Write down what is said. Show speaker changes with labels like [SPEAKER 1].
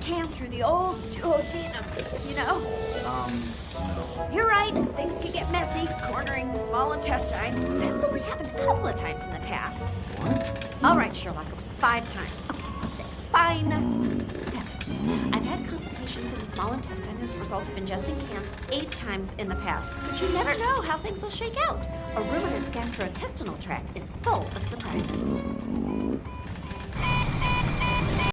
[SPEAKER 1] can through the old duodenum, you know?
[SPEAKER 2] No.
[SPEAKER 1] You're right, things can get messy, cornering the small intestine. That's only happened a couple of times in the past.
[SPEAKER 2] What?
[SPEAKER 1] All right, Sherlock, it was 5 times. Okay, 6. Fine, 7. I've had complications in the small intestine as a result of ingesting cans 8 times in the past. But you never know how things will shake out. A ruminant's gastrointestinal tract is full of surprises.